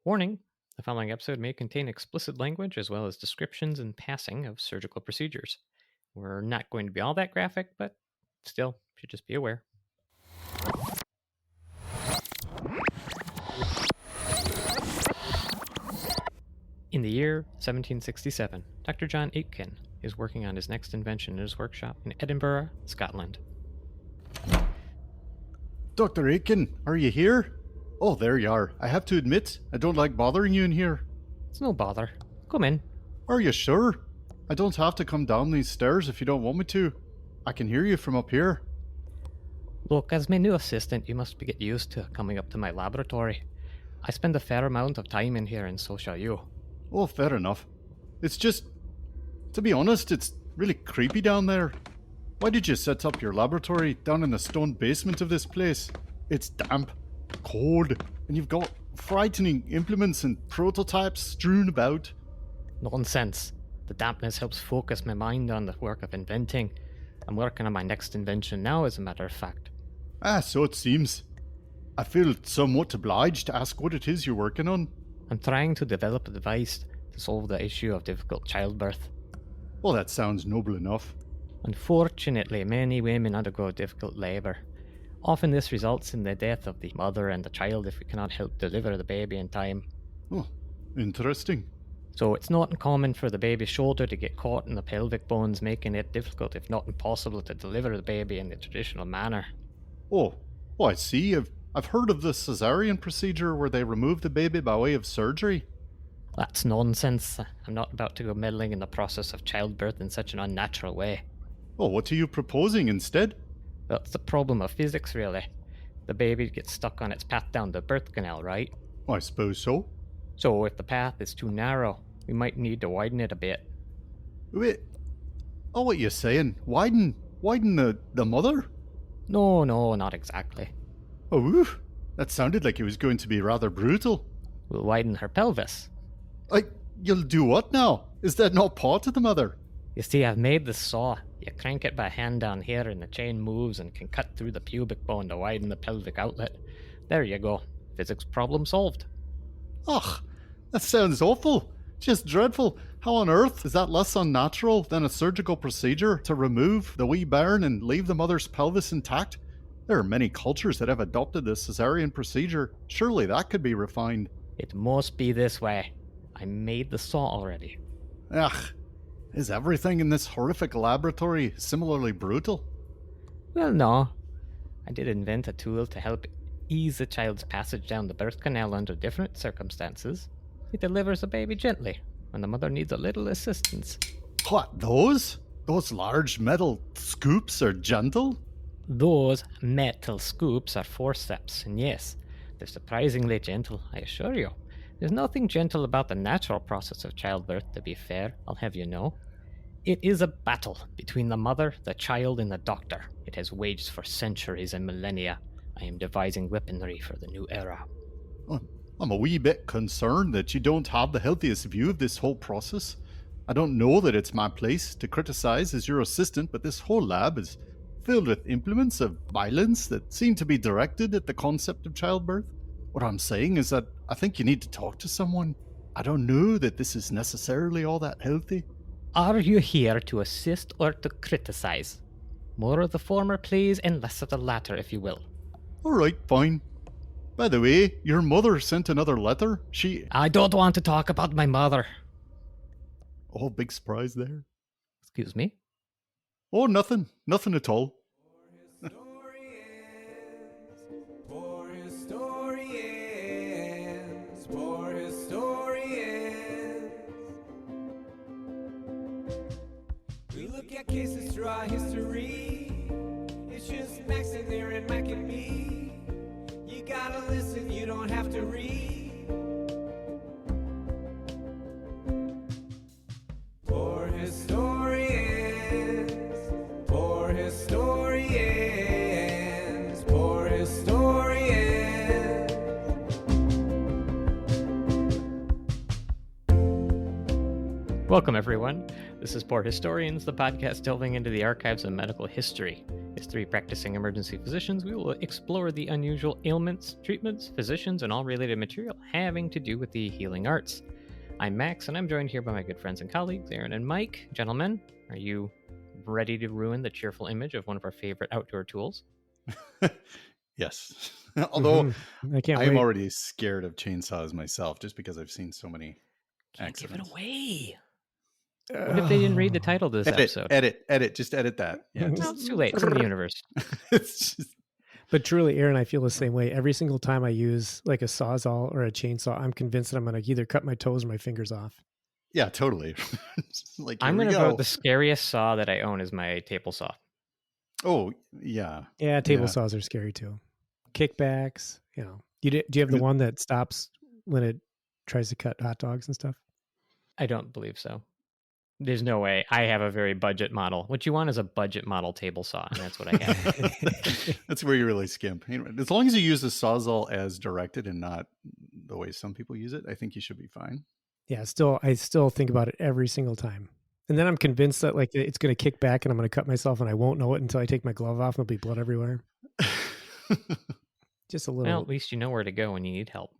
Warning, the following episode may contain explicit language as well as descriptions and passing of surgical procedures. We're not going to be all that graphic, but still, should just be aware. In the year 1767, Dr. John Aitken is working on his next invention in his workshop in Edinburgh, Scotland. Dr. Aitken, are you here? Oh, there you are. I have to admit, I don't like bothering you in here. It's no bother. Come in. Are you sure? I don't have to come down these stairs if you don't want me to. I can hear you from up here. Look, as my new assistant, you must get used to coming up to my laboratory. I spend a fair amount of time in here, and so shall you. Oh, fair enough. It's just, to be honest, it's really creepy down there. Why did you set up your laboratory down in the stone basement of this place? It's damp, cold, and you've got frightening implements and prototypes strewn about. Nonsense. The dampness helps focus my mind on the work of inventing. I'm working on my next invention now, as a matter of fact. So it seems. I feel somewhat obliged to ask what it is you're working on. I'm trying to develop a device to solve the issue of difficult childbirth. Well, that sounds noble enough. Unfortunately, many women undergo difficult labour. Often this results in the death of the mother and the child if we cannot help deliver the baby in time. Oh, interesting. So it's not uncommon for the baby's shoulder to get caught in the pelvic bones, making it difficult, if not impossible, to deliver the baby in the traditional manner. Oh, I see. I've heard of the cesarean procedure where they remove the baby by way of surgery. That's nonsense. I'm not about to go meddling in the process of childbirth in such an unnatural way. Oh, what are you proposing instead? Well, it's the problem of physics, really. The baby gets stuck on its path down the birth canal, right? I suppose so. So if the path is too narrow, we might need to widen it a bit. Wait. Oh, what you saying? Widen the mother? No, not exactly. Oh, oof. That sounded like it was going to be rather brutal. We'll widen her pelvis. You'll do what now? Is that not part of the mother? You see, I've made this saw. You crank it by hand down here and the chain moves and can cut through the pubic bone to widen the pelvic outlet. There you go. Physics problem solved. Ugh, that sounds awful. Just dreadful. How on earth is that less unnatural than a surgical procedure to remove the wee bairn and leave the mother's pelvis intact? There are many cultures that have adopted the cesarean procedure. Surely that could be refined. It must be this way. I made the saw already. Ugh, is everything in this horrific laboratory similarly brutal? Well, no. I did invent a tool to help ease the child's passage down the birth canal under different circumstances. It delivers the baby gently when the mother needs a little assistance. What, those? Those large metal scoops are gentle? Those metal scoops are forceps, and yes, they're surprisingly gentle, I assure you. There's nothing gentle about the natural process of childbirth, to be fair, I'll have you know. It is a battle between the mother, the child, and the doctor. It has waged for centuries and millennia. I am devising weaponry for the new era. I'm a wee bit concerned that you don't have the healthiest view of this whole process. I don't know that it's my place to criticize as your assistant, but this whole lab is filled with implements of violence that seem to be directed at the concept of childbirth. What I'm saying is that I think you need to talk to someone. I don't know that this is necessarily all that healthy. Are you here to assist or to criticize? More of the former, please, and less of the latter, if you will. Alright, fine. By the way, your mother sent another letter. I don't want to talk about my mother. Oh, big surprise there. Excuse me? Oh, nothing. Nothing at all. Poor historians, poor historians. We look at cases through our history. It's just Max in there and Mac and me. You gotta listen, you don't have to read. Poor historians, poor historians, poor historians. Welcome, everyone. This is Poor Historians, the podcast delving into the archives of medical history. As 3 practicing emergency physicians, we will explore the unusual ailments, treatments, physicians, and all related material having to do with the healing arts. I'm Max, and I'm joined here by my good friends and colleagues, Aaron and Mike. Gentlemen, are you ready to ruin the cheerful image of one of our favorite outdoor tools? Yes. Although I can't I'm wait. already scared of chainsaws myself just because I've seen so many Can't give it accidents. away. What if they didn't read the title to this episode? Edit. Just edit that. Yeah, No, it's too late. It's in the universe. it's just, But truly, Aaron, I feel the same way. Every single time I use like a sawzall or a chainsaw, I'm convinced that I'm going to either cut my toes or my fingers off. yeah, totally. Like, I'm here going we to go. vote the scariest saw that I own is my table saw. Oh, yeah. Yeah, table Yeah. saws are scary too. Kickbacks, you know. Do you have the one that stops when it tries to cut hot dogs and stuff? I don't believe so. There's no way. I have a very budget model. What you want is a budget model table saw, and that's what I have. That's where you really skimp. As long as you use the sawzall as directed and not the way some people use it, I think you should be fine. Yeah, I still think about it every single time. And then I'm convinced that like it's going to kick back and I'm going to cut myself and I won't know it until I take my glove off and there'll be blood everywhere. Just a little. Well, at least you know where to go when you need help.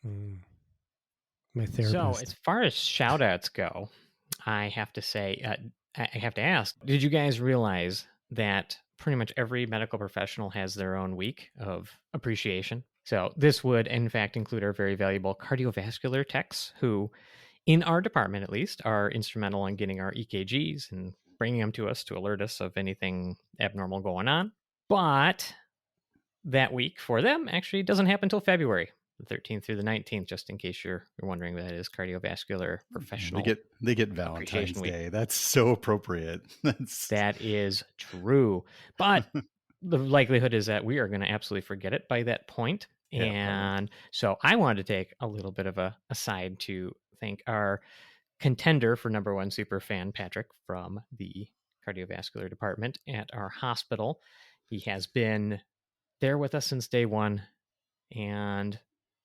My therapist. So, as far as shout outs go, I have to say, I have to ask, did you guys realize that pretty much every medical professional has their own week of appreciation? So this would, in fact, include our very valuable cardiovascular techs who, in our department at least, are instrumental in getting our EKGs and bringing them to us to alert us of anything abnormal going on. But that week for them actually doesn't happen until February, the 13th through the 19th, just in case you're wondering what that is. Cardiovascular professional. They get Valentine's Day. That's so appropriate. That is true. But the likelihood is that we are going to absolutely forget it by that point. Yeah, and so I wanted to take a little bit of a aside to thank our contender for number one super fan, Patrick, from the cardiovascular department at our hospital. He has been there with us since day one. And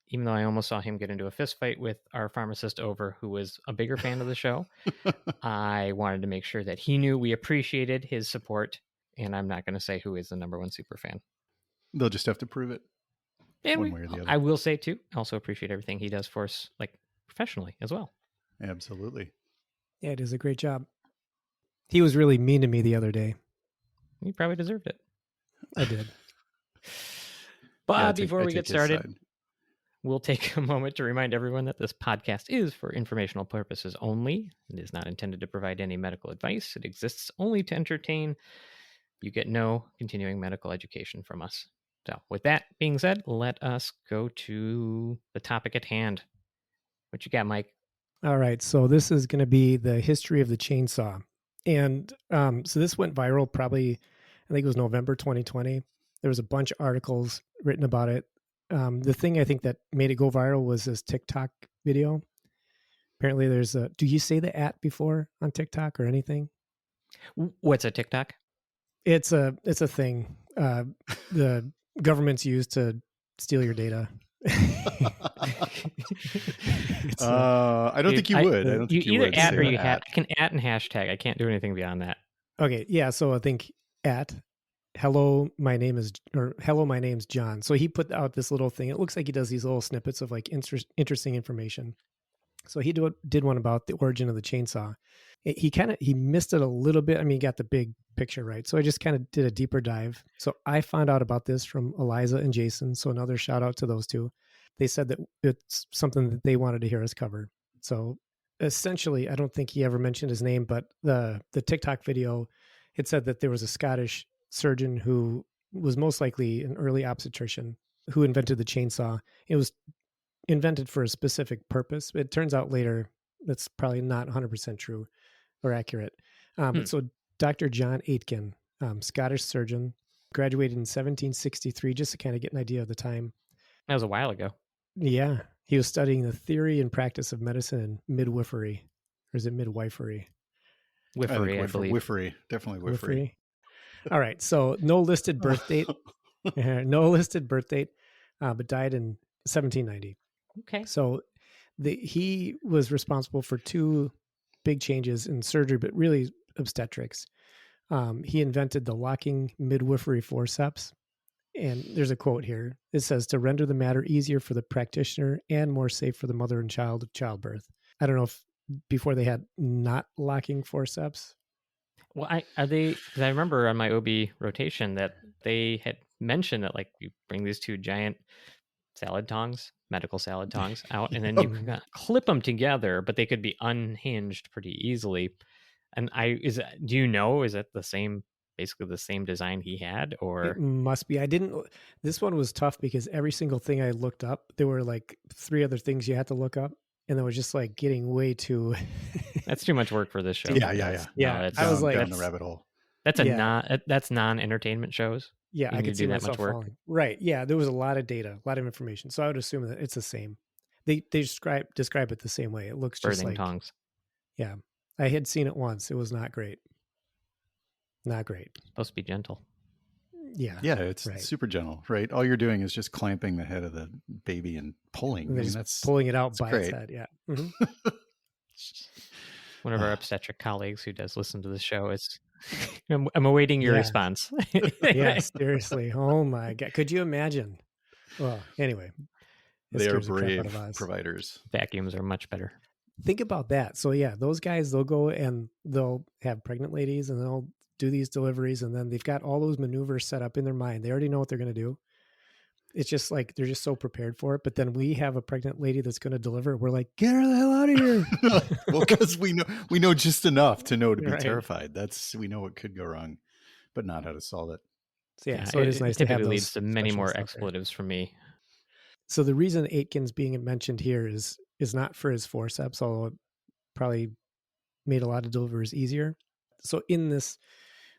even though I almost saw him get into a fist fight with our pharmacist over, who was a bigger fan of the show, I wanted to make sure that he knew we appreciated his support. And I'm not going to say who is the number one super fan. They'll just have to prove it. And one way or the other. I will say too, also appreciate everything he does for us, like professionally as well. Absolutely. Yeah, it is a great job. He was really mean to me the other day. He probably deserved it. I did. But before we get started, side. we'll take a moment to remind everyone that this podcast is for informational purposes only. It is not intended to provide any medical advice. It exists only to entertain. You get no continuing medical education from us. So with that being said, let us go to the topic at hand. What you got, Mike? All right. So this is going to be the history of the chainsaw. And so this went viral probably, I think it was November 2020. There was a bunch of articles written about it. The thing I think that made it go viral was this TikTok video. Apparently there's a, do you say the @ before on TikTok or anything? What's a TikTok? It's a thing. The government's used to steal your data. I don't think you would. I don't think you either would. @ say or the you @ I can @ and hashtag. I can't do anything beyond that. Okay, yeah. So I think hello, my name's John. So he put out this little thing. It looks like he does these little snippets of like interesting information. So he did one about the origin of the chainsaw. He missed it a little bit. I mean, he got the big picture right. So I just kind of did a deeper dive. So I found out about this from Eliza and Jason. So another shout out to those two. They said that it's something that they wanted to hear us cover. So essentially, I don't think he ever mentioned his name, but the TikTok video, it said that there was a Scottish surgeon who was most likely an early obstetrician who invented the chainsaw. It was invented for a specific purpose. It turns out later that's probably not 100% true or accurate. But so Dr. John Aitken, Scottish surgeon, graduated in 1763, just to kind of get an idea of the time. That was a while ago. Yeah. He was studying the theory and practice of medicine and midwifery. Or is it midwifery? Whiffery, I believe. Whiffery. Definitely whiffery. All right. So no listed birth date. No listed birth date, but died in 1790. Okay. So he was responsible for two big changes in surgery, but really obstetrics. He invented the locking midwifery forceps. And there's a quote here. It says, to render the matter easier for the practitioner and more safe for the mother and child of childbirth. I don't know if before they had not locking forceps. Well, are they? Because I remember on my OB rotation that they had mentioned that like you bring these two giant salad tongs, medical salad tongs out, and then you can clip them together, but they could be unhinged pretty easily. And do you know, is it the same, basically the same design he had, or It must be. This one was tough because every single thing I looked up, there were like 3 other things you had to look up. And it was just like getting way too. That's too much work for this show. Yeah. Yeah. I was like, down the rabbit hole. That's that's non-entertainment shows. Yeah, I could see that much work. falling. Right. Yeah, there was a lot of data, a lot of information. So I would assume that it's the same. They describe it the same way. It looks just Birthing like tongs. Yeah. I had seen it once. It was not great. Not great. Supposed to be gentle. Yeah. Yeah, it's super gentle, right? All you're doing is just clamping the head of the baby and pulling. And that's pulling it out by its head. Yeah. Mm-hmm. One of our obstetric colleagues who does listen to the show is. I'm awaiting your response. Yeah, seriously. Oh my God. Could you imagine? Well, anyway. They are brave providers. Vacuums are much better. Think about that. So yeah, those guys, they'll go and they'll have pregnant ladies and they'll do these deliveries, and then they've got all those maneuvers set up in their mind. They already know what they're going to do. It's just like they're just so prepared for it. But then we have a pregnant lady that's going to deliver. We're like, get her the hell out of here. Well, because we know just enough to know to be terrified. We know what could go wrong, but not how to solve it. So, so it is nice to have those. It leads to many more expletives for me. So the reason Aitken's being mentioned here is not for his forceps, although it probably made a lot of deliveries easier. So in this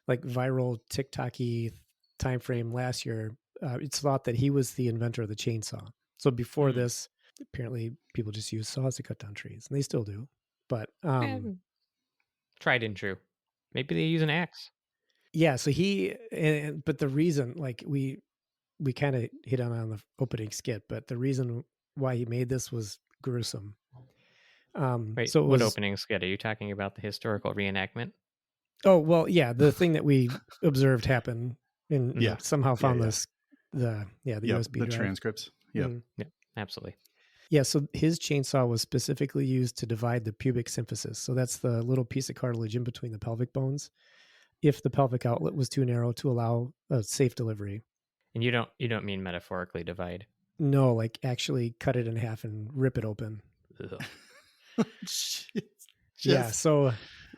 like viral TikTok-y time frame last year, it's thought that he was the inventor of the chainsaw. So before this, apparently people just use saws to cut down trees, and they still do. But tried and true. Maybe they use an axe. Yeah. So but the reason, like we kind of hit on the opening skit, but the reason why he made this was gruesome. Wait, so what opening skit? Are you talking about the historical reenactment? Oh, well, yeah, the thing that we observed happen and somehow found the USB drive. Transcripts. Yeah. Yeah, absolutely. Yeah, so his chainsaw was specifically used to divide the pubic symphysis. So that's the little piece of cartilage in between the pelvic bones, if the pelvic outlet was too narrow to allow a safe delivery. And you don't mean metaphorically divide? No, like actually cut it in half and rip it open. Yeah, so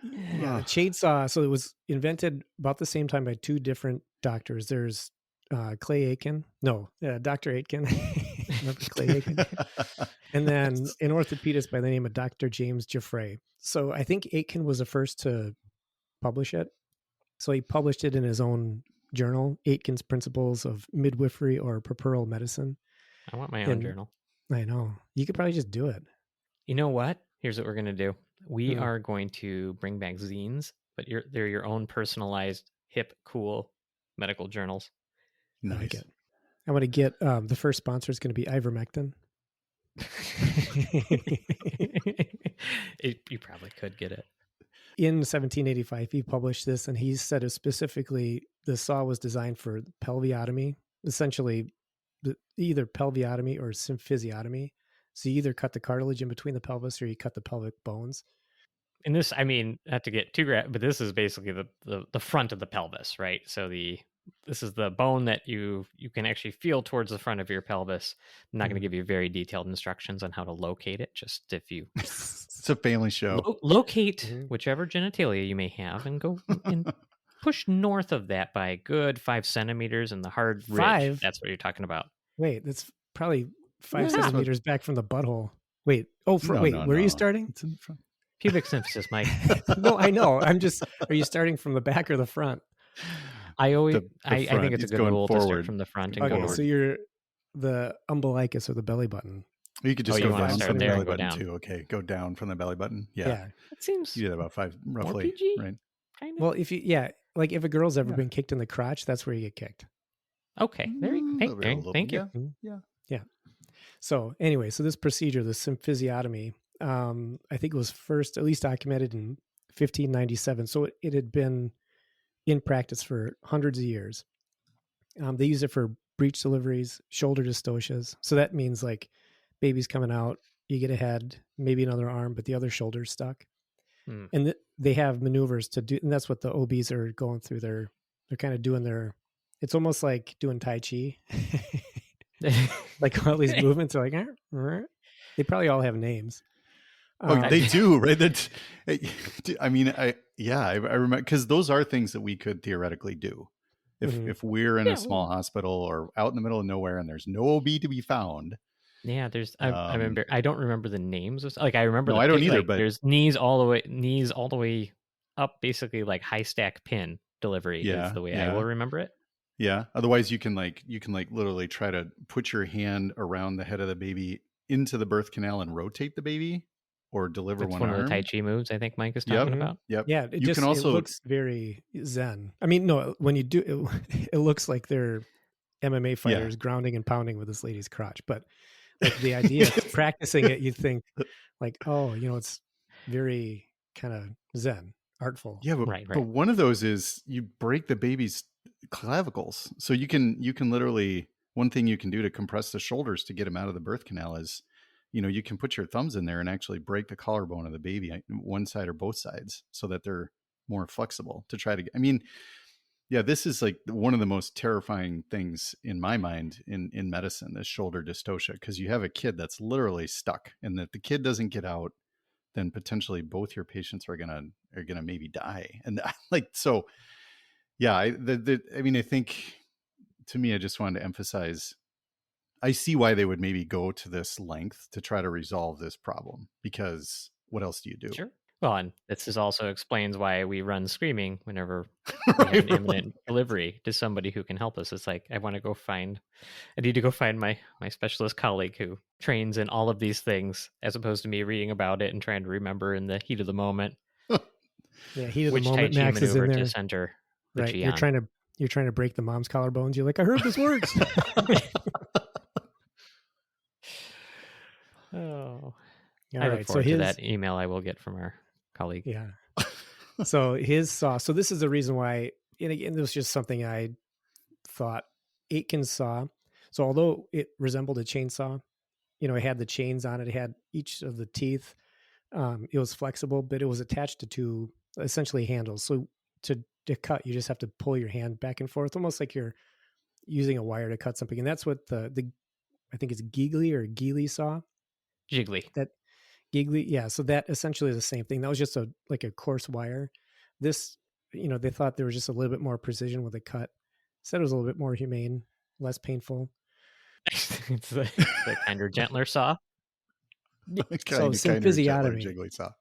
the chainsaw, so it was invented about the same time by 2 different doctors. There's Dr. Aitken. Remember Clay Aitken? And then an orthopedist by the name of Dr. James Giffray. So I think Aitken was the first to publish it. So he published it in his own journal, Aitken's Principles of Midwifery or Puerperal Medicine. I want my own journal. I know. You could probably just do it. You know what? Here's what we're going to do. We are going to bring back zines, but they're your own personalized, hip, cool medical journals. Nice. I like it. I'm going to get, the first sponsor is going to be ivermectin. You probably could get it. In 1785, he published this, and he said specifically the saw was designed for pelviotomy, essentially either pelviotomy or symphysiotomy. So you either cut the cartilage in between the pelvis or you cut the pelvic bones. And this, I mean, not to get too but this is basically the front of the pelvis, right? So this is the bone that you can actually feel towards the front of your pelvis. I'm not going to give you very detailed instructions on how to locate it. Just if you, it's a family show. Locate whichever genitalia you may have and go and push north of that by a good 5 centimeters in the hard ridge. 5? That's what you're talking about. Wait, that's probably 5 centimeters back from the butthole. Wait, where are you starting? It's in the front. Pubic symphysis, Mike. No, I know. I'm just, are you starting from the back or the front? I think it's a good rule to start from the front and go. So you're the umbilicus or the belly button. You could just go down from the there belly and go button down. too. Okay, go down from the belly button. Yeah. It seems you did about 5 roughly, PG, right? Kind of. Well, if a girl's ever been kicked in the crotch, that's where you get kicked. Okay, there you go. Thank you. Yeah. So anyway, so this procedure, the symphysiotomy, I think it was first at least documented in 1597. So it had been in practice for hundreds of years. They use it for breech deliveries, shoulder dystocias. So that means like baby's coming out, you get a head, maybe another arm, but the other shoulder's stuck. Hmm. And they have maneuvers to do, and that's what the OBs are going through. They're kind of doing their, it's almost like doing Tai Chi. Like all these movements are like, they probably all have names. Oh, they do, right? That, I mean, I remember, because those are things that we could theoretically do if we're in a small hospital or out in the middle of nowhere and there's no OB to be found. Yeah, there's. I remember. I don't remember the names of. Like I remember. No, the I don't pin, either. like, But there's knees all the way up, basically like high stack pin delivery is the way I will remember it. Yeah. Otherwise, you can literally try to put your hand around the head of the baby into the birth canal and rotate the baby, or deliver That's one one arm. of the Tai Chi moves I think Mike is talking about. Yep. Yeah, it just it looks very zen. I mean, no, when you do it looks like they're MMA fighters grounding and pounding with this lady's crotch. But like the idea of practicing it, you think like, oh, it's very kind of zen, artful. Yeah, but, right. But one of those is you break the baby's clavicles. So you can literally, one thing you can do to compress the shoulders to get them out of the birth canal is, you can put your thumbs in there and actually break the collarbone of the baby, one side or both sides, so that they're more flexible to try to get. I mean, yeah, this is like one of the most terrifying things in my mind in medicine, this shoulder dystocia, because you have a kid that's literally stuck, and that the kid doesn't get out, then potentially both your patients are gonna maybe die. And like, so yeah, I mean, I think, to me, I just wanted to emphasize, I see why they would maybe go to this length to try to resolve this problem, because what else do you do? Sure. Well, and this also explains why we run screaming whenever we have an imminent delivery to somebody who can help us. It's like, I need to go find my specialist colleague who trains in all of these things, as opposed to me reading about it and trying to remember in the heat of the moment. Yeah, heat of which the moment. Tai Chi Max is in maneuver there to center the right. Chi You're trying to break the mom's collarbones. You're like, I heard this works. Oh, all I right. look forward to that email I will get from our colleague. Yeah. So his saw. So this is the reason why. And again, this was just something I thought. Aitken's saw. So although it resembled a chainsaw, it had the chains on it. It had each of the teeth. It was flexible, but it was attached to two essentially handles. So to cut, you just have to pull your hand back and forth, almost like you're using a wire to cut something. And that's what the I think it's Giggly or Geely saw. Jiggly. That Giggly, yeah. So that essentially is the same thing. That was just a coarse wire. This, they thought there was just a little bit more precision with the cut. Said it was a little bit more humane, less painful. It's the kinder, gentler saw. So symphysiotomy. Jiggly saw.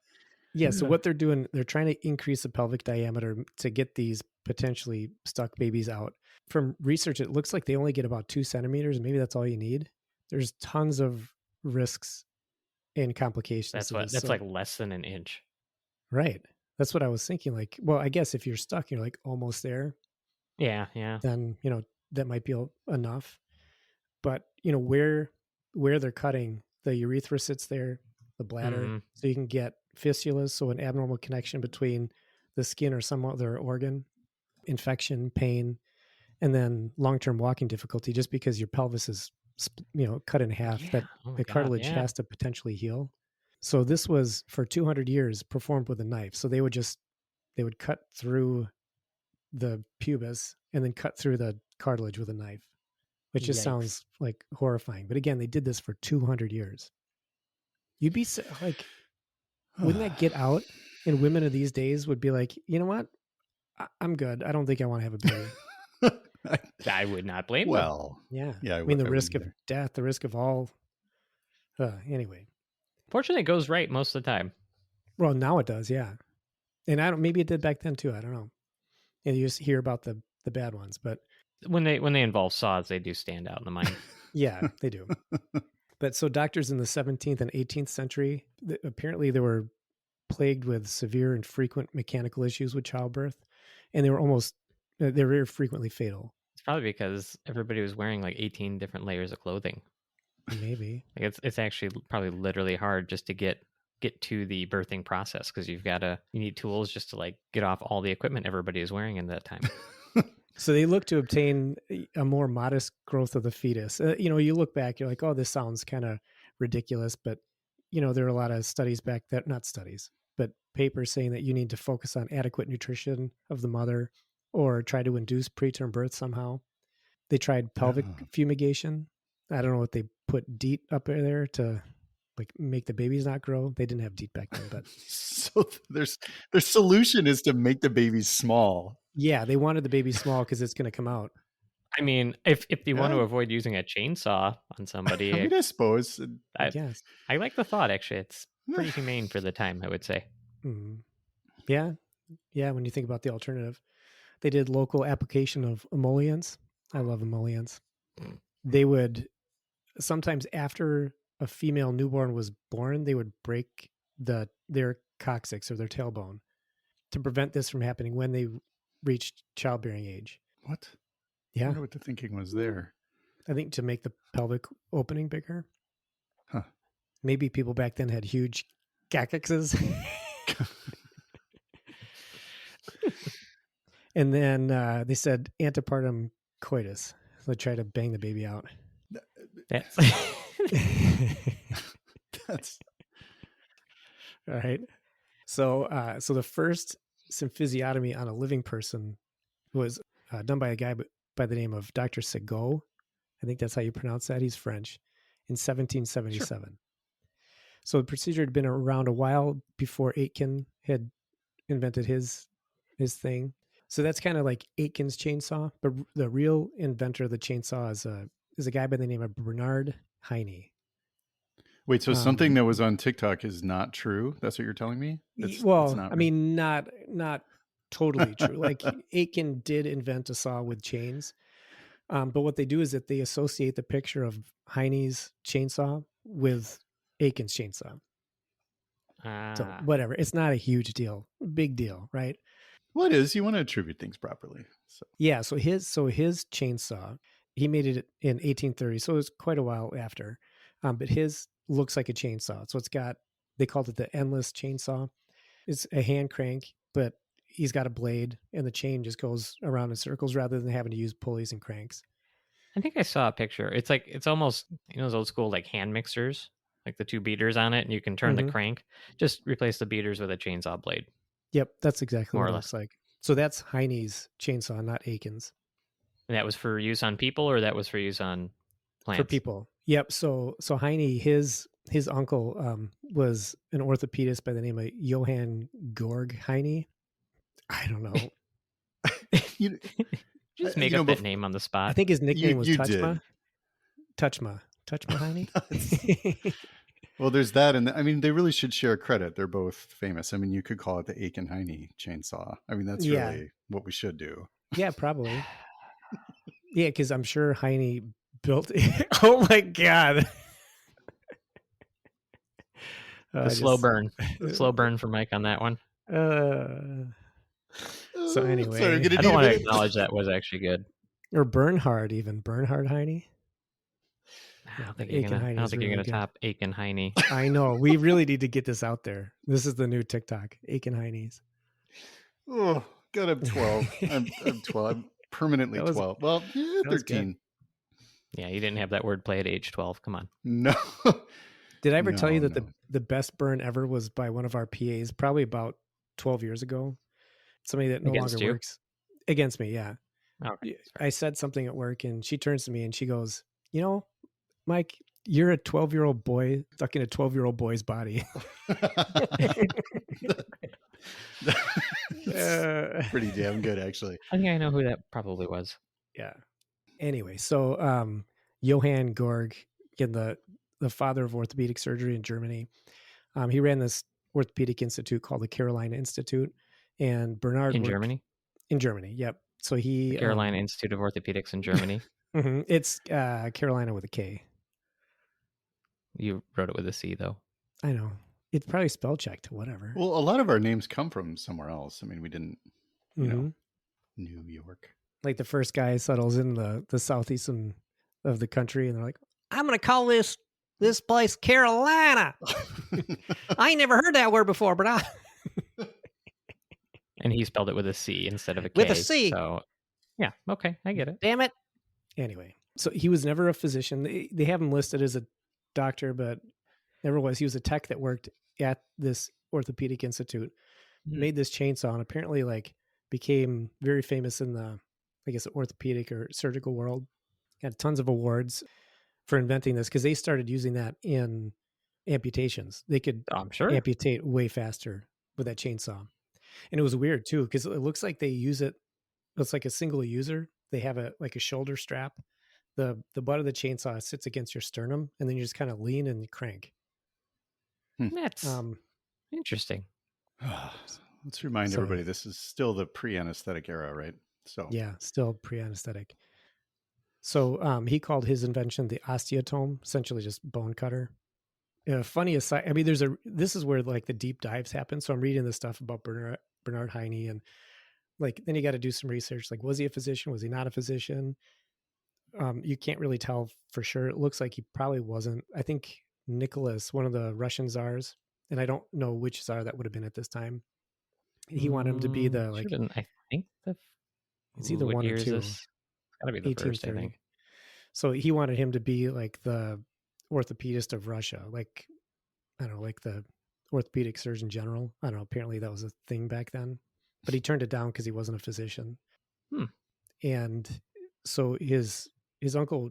Yeah. So what they're doing, they're trying to increase the pelvic diameter to get these potentially stuck babies out. From research, it looks like they only get about 2 centimeters. Maybe that's all you need. There's tons of risks and complications. That's like less than an inch. Right. That's what I was thinking. Like, well, I guess if you're stuck, you're like almost there. Yeah. Then, that might be enough. But, where they're cutting, the urethra sits there, the bladder, so you can get fistulas, so an abnormal connection between the skin or some other organ, infection, pain, and then long-term walking difficulty, just because your pelvis is, cut in half, that the cartilage has to potentially heal. So this was for 200 years performed with a knife. So they would cut through the pubis and then cut through the cartilage with a knife, which just sounds like horrifying. But again, they did this for 200 years. You'd be like, wouldn't that get out? And women of these days would be like, you know what? I'm good. I don't think I want to have a baby. I would not blame them. Well, yeah. I mean, the risk of death, the risk of all. Anyway. Fortunately, it goes right most of the time. Well, now it does, yeah. And maybe it did back then too. I don't know. And you just hear about the bad ones, but when they involve saws, they do stand out in the mind. Yeah, they do. But so doctors in the 17th and 18th century, apparently they were plagued with severe and frequent mechanical issues with childbirth, and they were very frequently fatal. It's probably because everybody was wearing like 18 different layers of clothing. Maybe. Like it's actually probably literally hard just to get get to the birthing process because you need tools just to like get off all the equipment everybody is wearing in that time. So they look to obtain a more modest growth of the fetus. You look back, you're like, oh, this sounds kind of ridiculous, but there are a lot of studies back that, not studies, but papers saying that you need to focus on adequate nutrition of the mother or try to induce preterm birth somehow. They tried pelvic fumigation. I don't know what they put DEET up there to like make the babies not grow. They didn't have DEET back then, but So their solution is to make the babies small. yeah, they wanted the baby small because it's going to come out. I mean, if you want to avoid using a chainsaw on somebody, I mean, I suppose. Yes. I like the thought. Actually, it's pretty humane for the time, I would say. Mm-hmm. Yeah. When you think about the alternative, they did local application of emollients. I love emollients. They would sometimes, after a female newborn was born, they would break their coccyx or their tailbone to prevent this from happening when they reached childbearing age. What? Yeah. I wonder what the thinking was there. I think to make the pelvic opening bigger. Huh. Maybe people back then had huge coccyxes. And then they said antepartum coitus. So they try to bang the baby out. That's That's all right. So the first symphysiotomy on a living person was done by a guy by the name of Dr. Segot. I think that's how you pronounce that. He's French, in 1777. Sure. So the procedure had been around a while before Aitken had invented his thing. So that's kind of like Aitken's chainsaw, but the real inventor of the chainsaw is a guy by the name of Bernard Heine. Wait, so something that was on TikTok is not true? That's what you're telling me? It's not I mean, not totally true. Like Aitken did invent a saw with chains. But what they do is that they associate the picture of Heine's chainsaw with Aitken's chainsaw. So whatever. It's not a huge deal. Big deal, right? Well, it is. You want to attribute things properly. So. Yeah. So his chainsaw, he made it in 1830. So it was quite a while after. But his looks like a chainsaw. So they called it the endless chainsaw. It's a hand crank, but he's got a blade and the chain just goes around in circles rather than having to use pulleys and cranks. I think I saw a picture. It's almost, those old school like hand mixers, like the two beaters on it, and you can turn the crank. Just replace the beaters with a chainsaw blade. Yep, that's exactly what it looks like. So that's Heine's chainsaw, not Aitken's. And that was for use on people, or that was for use on plants? For people. Yep. So Heine, his uncle was an orthopedist by the name of Johann Georg Heine. I don't know. Just make up that name on the spot. I think his nickname was Touchma. Touchma Heine. Well, there's that, and I mean, they really should share credit. They're both famous. I mean, you could call it the Aiken Heine chainsaw. I mean, that's really what we should do. Yeah, probably. Yeah, because I'm sure Heine built it. Oh my god. Slow burn. Slow burn for Mike on that one. So anyway, sorry, I don't want to acknowledge that was actually good. Or Bernhard Heine. I don't think you're going to top Aiken Heine. I know. We really need to get this out there. This is the new TikTok. Aiken Heines. Oh, God, I'm 12. I'm 12. I'm permanently 12. Well, 13. Yeah, you didn't have that wordplay at age 12. Come on. No. Did I ever tell you that the best burn ever was by one of our PAs, probably about 12 years ago? Somebody that no longer works. Against me, yeah. Okay. I said something at work, and she turns to me and she goes, Mike, you're a 12-year-old boy stuck in a 12-year-old boy's body. Pretty damn good, actually. I think I know who that probably was. Yeah. Anyway, so Johann Georg, again, the father of orthopedic surgery in Germany, he ran this orthopedic institute called the Carolina Institute, and Bernard in Germany. In Germany, yep. So the Carolina Institute of Orthopedics in Germany. It's Carolina with a K. You wrote it with a C, though. I know. It's probably spell checked, whatever. Well, a lot of our names come from somewhere else. I mean, we didn't, New York. Like the first guy settles in the southeast of the country, and they're like, I'm going to call this This place, Carolina. I ain't never heard that word before, but And he spelled it with a C instead of a K. With a C. So, yeah, okay, I get it. Damn it. Anyway, so he was never a physician. They have him listed as a doctor, but never was. He was a tech that worked at this orthopedic institute, made this chainsaw, and apparently like became very famous in the, I guess, orthopedic or surgical world. Got tons of awards for inventing this because they started using that in amputations. They could I'm sure. amputate way faster with that chainsaw. And it was weird too, because it looks like they use it. It's like a single user. They have a like a shoulder strap. The butt of the chainsaw sits against your sternum, and then you just kind of lean and crank. That's interesting. Let's remind everybody this is still the pre-anesthetic era, right? So yeah, still pre-anesthetic. So he called his invention the osteotome, essentially just bone cutter. Funny aside, I mean, this is where like the deep dives happen. So I'm reading this stuff about Bernard Heine, and like then you got to do some research. Like, was he a physician? Was he not a physician? You can't really tell for sure. It looks like he probably wasn't. I think Nicholas, one of the Russian czars, and I don't know which czar that would have been at this time. He wanted him to be the like. I think it's either one or two. It's got to be the first, I think. So he wanted him to be like the orthopedist of Russia, like I don't know, like the orthopedic surgeon general. I don't know. Apparently that was a thing back then, but he turned it down because he wasn't a physician. And so his uncle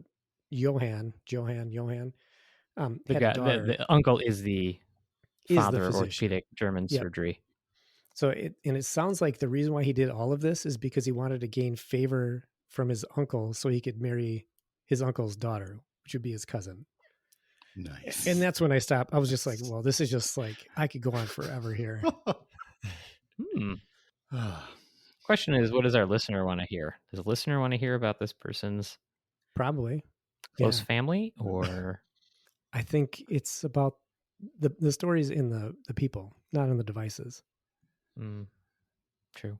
Johann the had guy, a daughter. the uncle is the father of orthopedic German surgery. So it sounds like the reason why he did all of this is because he wanted to gain favor from his uncle so he could marry his uncle's daughter, which would be his cousin. Nice. And that's when I stopped. I was just like, well, this is just like, I could go on forever here. Question is, what does our listener want to hear? Does the listener want to hear about this person's probably close family, or I think it's about the stories in the people, not in the devices. True.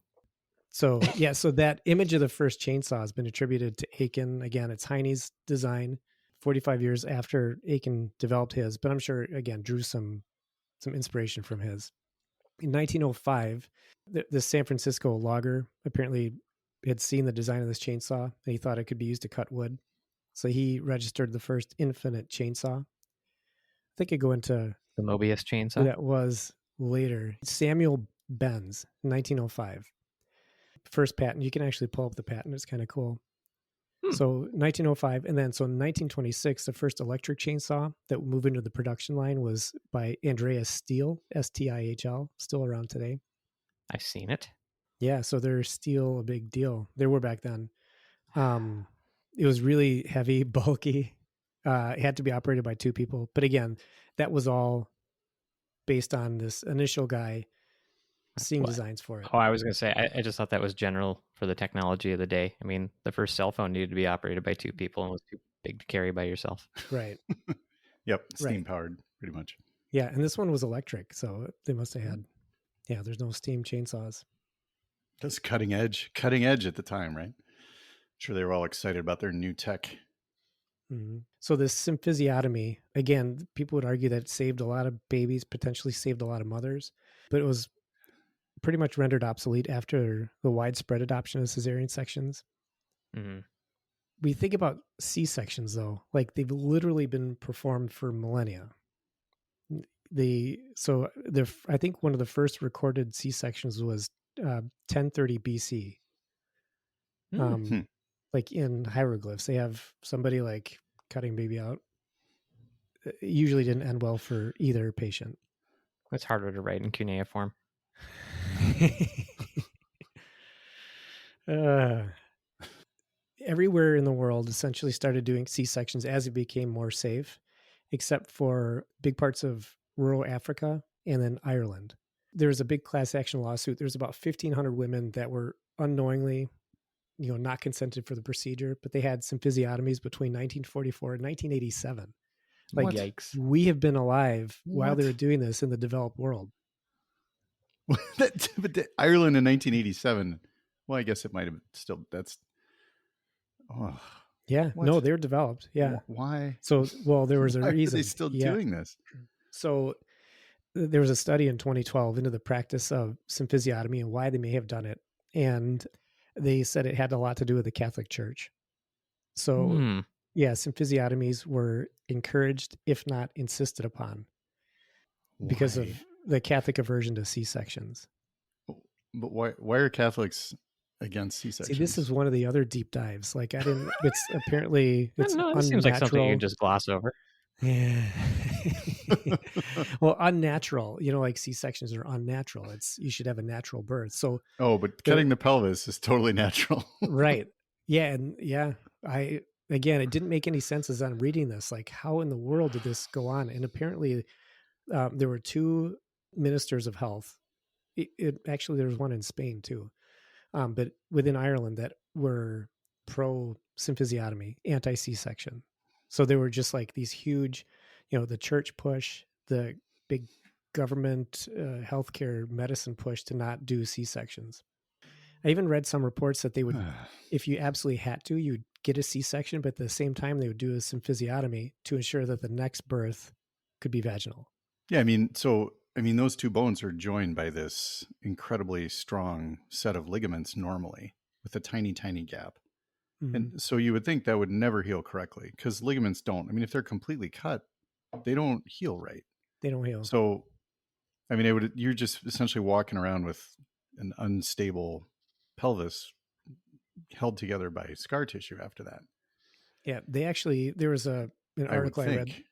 So yeah, so that image of the first chainsaw has been attributed to Aiken. Again, it's Heine's design 45 years after Aiken developed his, but I'm sure again drew some inspiration from his. In 1905, the San Francisco logger apparently had seen the design of this chainsaw and he thought it could be used to cut wood. So he registered the first infinite chainsaw. I think I go into the Mobius chainsaw. That was later. Samuel Benz, 1905. First patent. You can actually pull up the patent. It's kind of cool. So 1905, and then so in 1926, the first electric chainsaw that would move into the production line was by Andreas Stihl, Stihl, still around today. I've seen it. Yeah, so they're still a big deal. They were back then. It was really heavy, bulky. It had to be operated by two people. But again, that was all based on this initial guy seeing designs for it. Oh, I was going to say, I just thought that was general for the technology of the day. I mean, the first cell phone needed to be operated by two people and was too big to carry by yourself. Right. Yep. Steam powered, pretty much. Yeah. And this one was electric. So they must have had, there's no steam chainsaws. That's cutting edge at the time, right? Sure, they were all excited about their new tech. Mm-hmm. So this symphysiotomy, again, people would argue that it saved a lot of babies, potentially saved a lot of mothers, but it was pretty much rendered obsolete after the widespread adoption of cesarean sections. We think about C-sections though, like they've literally been performed for millennia. I think one of the first recorded C-sections was 1030 BC. Like in hieroglyphs, they have somebody like cutting baby out. It usually didn't end well for either patient. It's harder to write in cuneiform. Everywhere in the world essentially started doing C-sections as it became more safe, except for big parts of rural Africa and then Ireland. There was a big class action lawsuit. There's about 1,500 women that were unknowingly, not consented for the procedure, but they had symphysiotomies between 1944 and 1987. Like, yikes. We have been alive while they were doing this in the developed world. But Ireland in 1987. Well, I guess it might have still. Yeah. What? No, they're developed. Yeah. Why? So, well, there was a Why are reason. they still Yeah. doing this? So there was a study in 2012 into the practice of symphysiotomy and why they may have done it. And they said it had a lot to do with the Catholic Church. So, Hmm. yeah, symphysiotomies were encouraged, if not insisted upon, because Why? of the Catholic aversion to C-sections. But why are Catholics against See, this is C-sections? one of the other deep dives. Like, I didn't, it's apparently, I it's don't know. It seems like something you unnatural. just gloss over. Yeah. Well, unnatural, like C-sections are unnatural. You should have a natural birth. So Oh, but cutting the pelvis is totally natural. right. Yeah. And yeah, again, it didn't make any sense as I'm reading this. Like, how in the world did this go on? And apparently, there were two ministers of health. Actually, there was one in Spain too, but within Ireland that were pro symphysiotomy, anti C-section. So they were just like these huge, the church push, the big government healthcare medicine push to not do C-sections. I even read some reports that they would, if you absolutely had to, you'd get a C-section, but at the same time they would do a symphysiotomy to ensure that the next birth could be vaginal. Yeah, those two bones are joined by this incredibly strong set of ligaments normally with a tiny, tiny gap. Mhm. And so you would think that would never heal correctly because ligaments don't. I mean, if they're completely cut, they don't heal right. They don't heal. So, you're just essentially walking around with an unstable pelvis held together by scar tissue after that. Yeah, there was an article I read.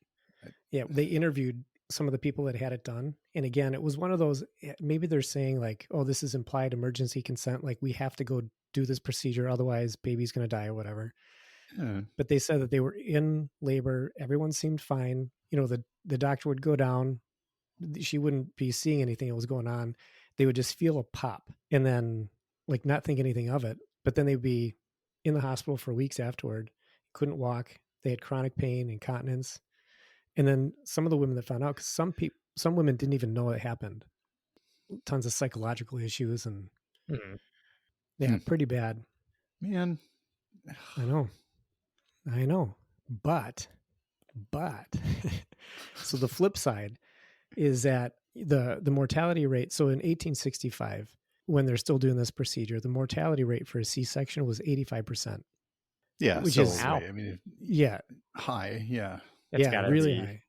Yeah, they interviewed some of the people that had it done. And again, it was one of those, maybe they're saying like, oh, this is implied emergency consent. Like we have to go do this procedure. Otherwise baby's going to die or whatever. Yeah. But they said that they were in labor. Everyone seemed fine. The doctor would go down. She wouldn't be seeing anything that was going on. They would just feel a pop and then like not think anything of it. But then they'd be in the hospital for weeks afterward. Couldn't walk. They had chronic pain, incontinence. And then some of the women that found out, because some women didn't even know it happened. Tons of psychological issues and pretty bad. Man, I know. But so the flip side is that the mortality rate. So in 1865, when they're still doing this procedure, the mortality rate for a C-section was 85%. Yeah, which so is right. I mean, yeah, high. Yeah, It's yeah, gotta really be high.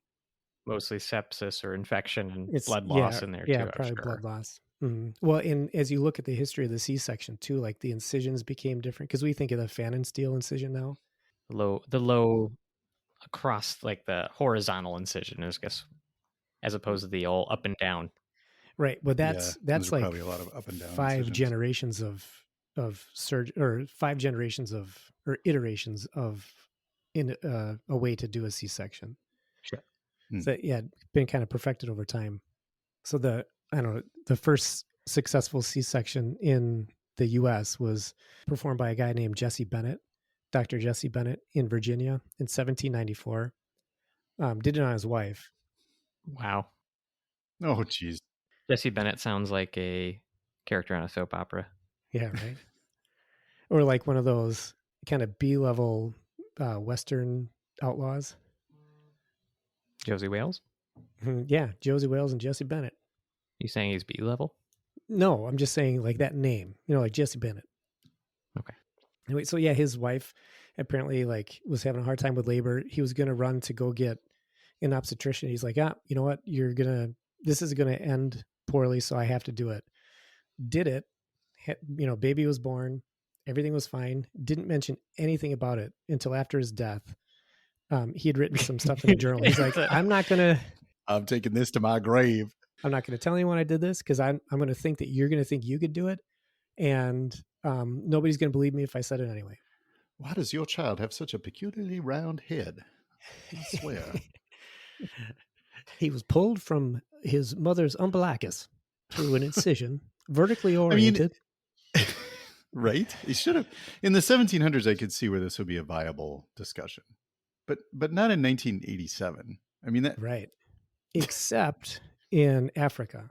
mostly sepsis or infection and It's blood loss in there too. I'm probably sure. blood loss. Well, and as you look at the history of the C-section too, like the incisions became different because we think of the Fannin steel incision now. The low across like the horizontal incision is guess as opposed to the all up and down. Right. Well, those that's are like probably a lot of up and down. 5 incisions. generations of surgery, or 5 generations of or iterations of in a way to do a C-section. Sure. So yeah, been kind of perfected over time. So the first successful C-section in the U.S. was performed by a guy named Jesse Bennett, Dr. Jesse Bennett in Virginia in 1794. Did it on his wife. Wow. Oh, geez. Jesse Bennett sounds like a character on a soap opera. Yeah, right. Or like one of those kind of B-level Western outlaws. Josie Wales? Yeah, Josie Wales and Jesse Bennett. You saying he's B level? No, I'm just saying like that name, like Jesse Bennett. Okay. Anyway, so yeah, his wife apparently like was having a hard time with labor. He was going to run to go get an obstetrician. He's like, you know what? This is going to end poorly. So I have to do it. Did it. Baby was born. Everything was fine. Didn't mention anything about it until after his death. He had written some stuff in the journal. He's like, I'm taking this to my grave. I'm not going to tell anyone I did this because I'm going to think that you're going to think you could do it. And nobody's going to believe me if I said it anyway. Why does your child have such a peculiarly round head? I swear. He was pulled from his mother's umbilicus through an incision, vertically oriented. Right? He should have. In the 1700s, I could see where this would be a viable discussion, but not in 1987. I mean that. Right. Except in Africa.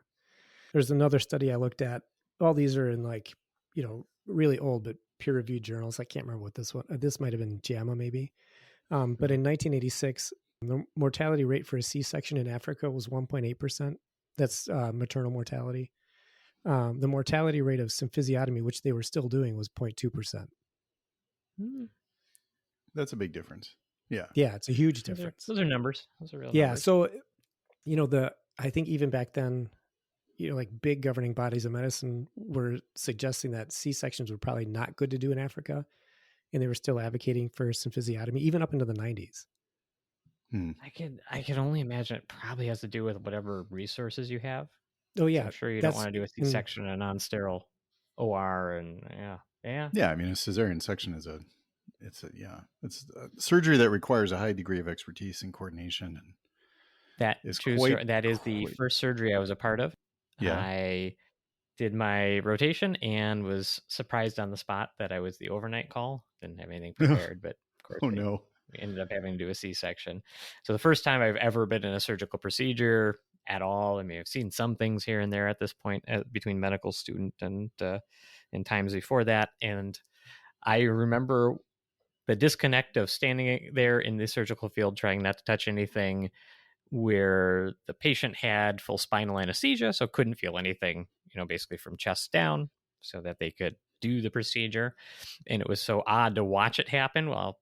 There's another study I looked at. All these are in really old, but peer-reviewed journals. I can't remember what this one. This might have been JAMA, maybe. But in 1986, the mortality rate for a C-section in Africa was 1.8%. That's maternal mortality. The mortality rate of symphysiotomy, which they were still doing, was 0.2%. That's a big difference. Yeah. Yeah, it's a huge difference. Those are numbers. Those are real Yeah. numbers. So, I think even back then, like big governing bodies of medicine were suggesting that C-sections were probably not good to do in Africa. And they were still advocating for symphysiotomy, even up into the 90s. I can only imagine it probably has to do with whatever resources you have. Oh, yeah. So I'm sure you don't want to do a C-section in a non-sterile OR. And yeah. Yeah, I mean, a cesarean section is it's a surgery that requires a high degree of expertise and coordination. And that is the first surgery I was a part of. Yeah. I did my rotation and was surprised on the spot that I was the overnight call. Didn't have anything prepared, but of course, we ended up having to do a C-section. So the first time I've ever been in a surgical procedure at all. I mean, I've seen some things here and there at this point between medical student and times before that. And I remember the disconnect of standing there in the surgical field, trying not to touch anything, where the patient had full spinal anesthesia, so couldn't feel anything, basically from chest down, so that they could do the procedure. And it was so odd to watch it happen while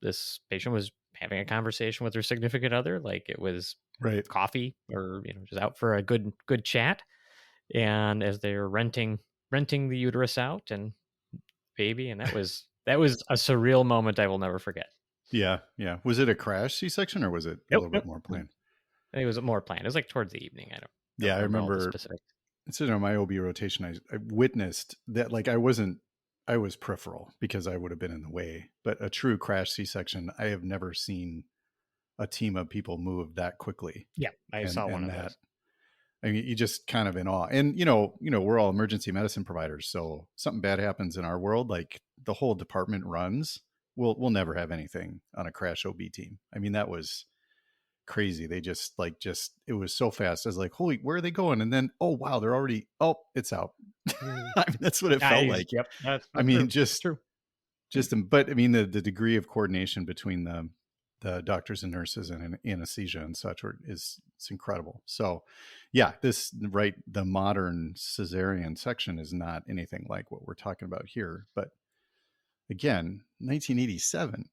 this patient was having a conversation with her significant other, like it was coffee or just out for a good chat. And as they're renting the uterus out and baby, and that was a surreal moment I will never forget. Yeah. Was it a crash C-section or was it a little bit more planned? I think it was more planned. It was like towards the evening. I remember. Instead of my OB rotation, I witnessed that. Like I was peripheral because I would have been in the way. But a true crash C-section, I have never seen a team of people move that quickly. Yeah, I saw one of those. I mean, you just kind of in awe. And we're all emergency medicine providers, so something bad happens in our world, like the whole department runs. We'll never have anything on a crash OB team. I mean, that was crazy. They just it was so fast. I was like, holy, where are they going? And then, oh wow, they're already, it's out. I mean, that's what it felt like. Yep. I mean, true. But I mean, the degree of coordination between the doctors and nurses and anesthesia and such it's incredible. So yeah, the modern cesarean section is not anything like what we're talking about here. But again, 1987,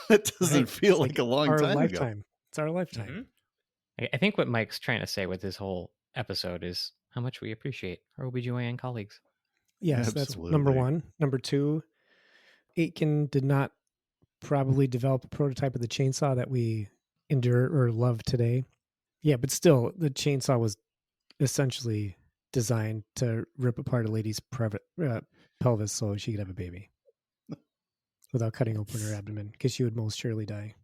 that doesn't feel like a long time ago. It's our lifetime. Mm-hmm. I think what Mike's trying to say with this whole episode is how much we appreciate our OBGYN colleagues. Yes, that's number one. Number two, Aitken did not probably develop a prototype of the chainsaw that we endure or love today. Yeah, but still, the chainsaw was essentially designed to rip apart a lady's pelvis so she could have a baby without cutting open her abdomen, because she would most surely die.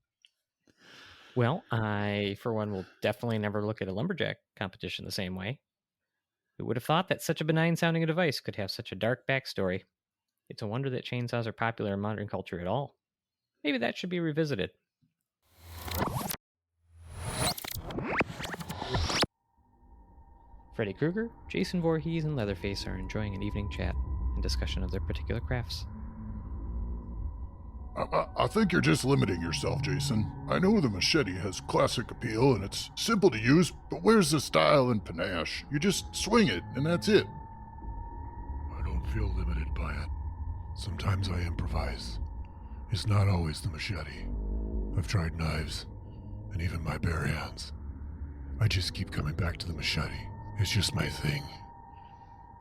Well, I, for one, will definitely never look at a lumberjack competition the same way. Who would have thought that such a benign-sounding device could have such a dark backstory? It's a wonder that chainsaws are popular in modern culture at all. Maybe that should be revisited. Freddy Krueger, Jason Voorhees, and Leatherface are enjoying an evening chat and discussion of their particular crafts. I think you're just limiting yourself, Jason. I know the machete has classic appeal and it's simple to use, but where's the style and panache? You just swing it and that's it. I don't feel limited by it. Sometimes I improvise. It's not always the machete. I've tried knives, and even my bare hands. I just keep coming back to the machete. It's just my thing.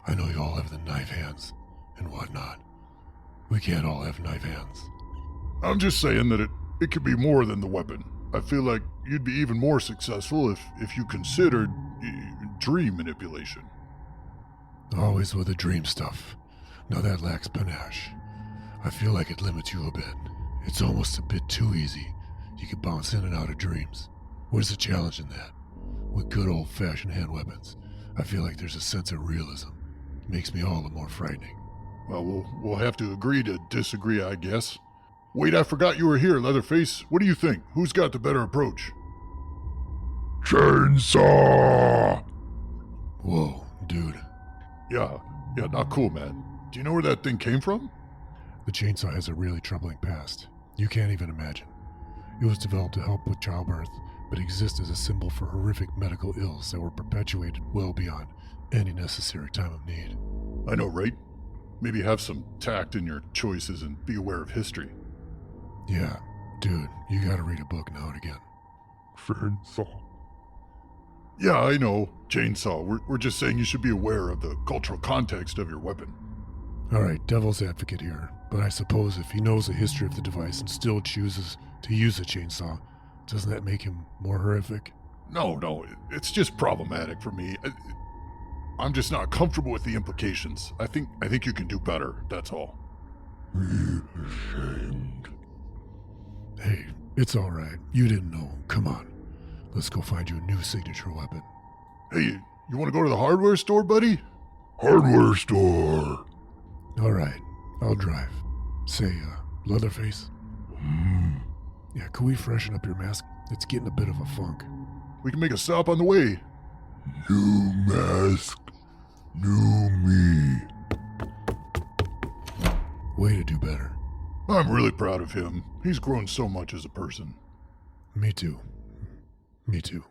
I know you all have the knife hands and whatnot. We can't all have knife hands. I'm just saying that it could be more than the weapon. I feel like you'd be even more successful if you considered dream manipulation. Always with the dream stuff. Now that lacks panache. I feel like it limits you a bit. It's almost a bit too easy. You can bounce in and out of dreams. Where's the challenge in that? With good old-fashioned hand weapons, I feel like there's a sense of realism. It makes me all the more frightening. Well, we'll have to agree to disagree, I guess. Wait, I forgot you were here, Leatherface. What do you think? Who's got the better approach? Chainsaw! Whoa, dude. Yeah, not cool, man. Do you know where that thing came from? The chainsaw has a really troubling past. You can't even imagine. It was developed to help with childbirth, but exists as a symbol for horrific medical ills that were perpetuated well beyond any necessary time of need. I know, right? Maybe have some tact in your choices and be aware of history. Yeah, dude, you gotta read a book now and again. Chainsaw. Yeah, I know. Chainsaw. We're just saying you should be aware of the cultural context of your weapon. Alright, devil's advocate here, but I suppose if he knows the history of the device and still chooses to use a chainsaw, doesn't that make him more horrific? No, it's just problematic for me. I'm just not comfortable with the implications. I think you can do better, that's all. Be ashamed. Hey, it's alright. You didn't know. Come on. Let's go find you a new signature weapon. Hey, you want to go to the hardware store, buddy? Hardware store. Alright, I'll drive. Say, Leatherface? Yeah, can we freshen up your mask? It's getting a bit of a funk. We can make a stop on the way. New mask, new me. Way to do better. I'm really proud of him. He's grown so much as a person. Me too. Me too.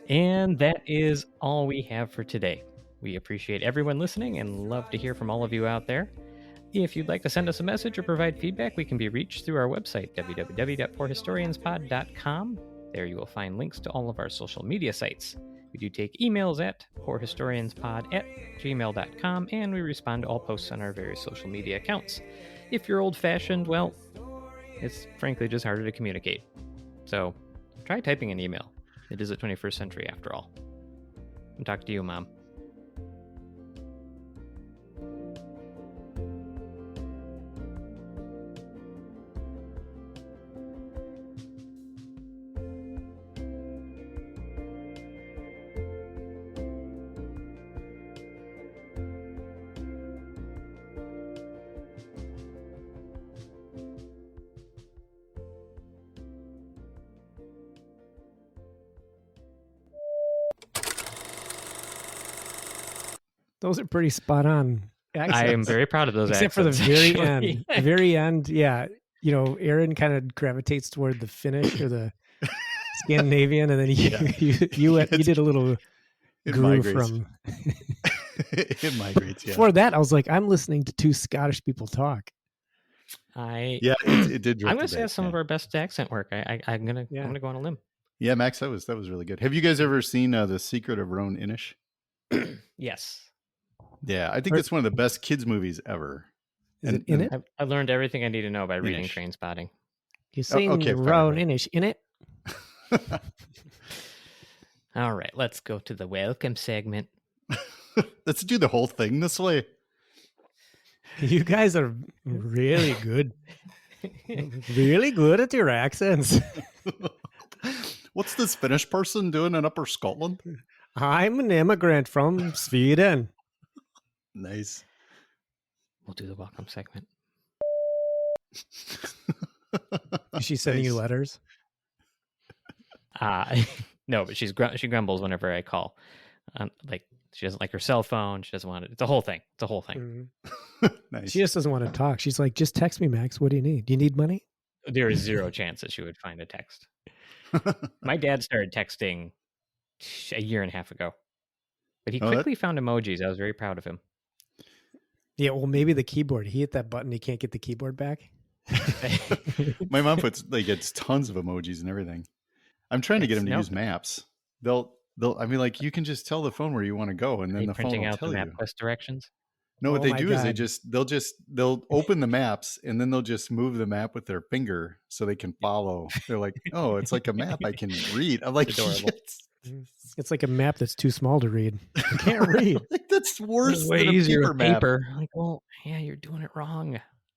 And that is all we have for today. We appreciate everyone listening and love to hear from all of you out there. If you'd like to send us a message or provide feedback, we can be reached through our website, www.poorhistorianspod.com. There you will find links to all of our social media sites. We do take emails at poorhistorianspod@gmail.com, and we respond to all posts on our various social media accounts. If you're old-fashioned, well, it's frankly just harder to communicate. So try typing an email. It is the 21st century, after all. And talk to you, Mom. Those are pretty spot on accents. I am very proud of those Except accents. for the very actually. end. The very end, yeah. You know, Aaron kind of gravitates toward the Finnish or the Scandinavian, and then you did a little It groove migrates. from. It migrates, yeah. Before that, I was like, I'm listening to two Scottish people talk. Yeah, it did. I'm drift gonna a say bit, that's some yeah. of our best accent work. I'm gonna Yeah. go on a limb. Yeah, Max, that was really good. Have you guys ever seen The Secret of Roan Inish? Yes, Yeah, I think it's one of the best kids movies ever. Is it in it? I learned everything I need to know by reading Inish. Train Spotting. You seen okay, fine, Rowan right. Inish in it? All right, let's go to the welcome segment. Let's do the whole thing this way. You guys are really good. Really good at your accents. What's this Finnish person doing in Upper Scotland? I'm an immigrant from Sweden. Nice. We'll do the welcome segment. Is she sending you Nice. letters? No, but she grumbles whenever I call. Like she doesn't like her cell phone. She doesn't want it. It's a whole thing. Mhm. Nice. She just doesn't want to talk. She's like, just text me, Max. What do you need? Do you need money? There is zero chance that she would find a text. My dad started texting a year and a half ago, but he Oh, that- quickly found emojis. I was very proud of him. Yeah, well, maybe the keyboard. He hit that button. He can't get the keyboard back. My mom gets tons of emojis and everything. I'm trying to get It's- them to no. use maps. They'll I mean, like, you can just tell the phone where you want to go, and Are then you the phone printing will out the tell you. MapQuest directions? No, what Oh they my do is God. they'll open the maps, and then they'll just move the map with their finger so they can follow. They're like, oh, it's like a map I can read. I'm like, Adorable. yes. It's like a map that's too small to read. I can't read. Like, that's worse Way than a easier paper with map. paper. Like, well, yeah, you're doing it wrong.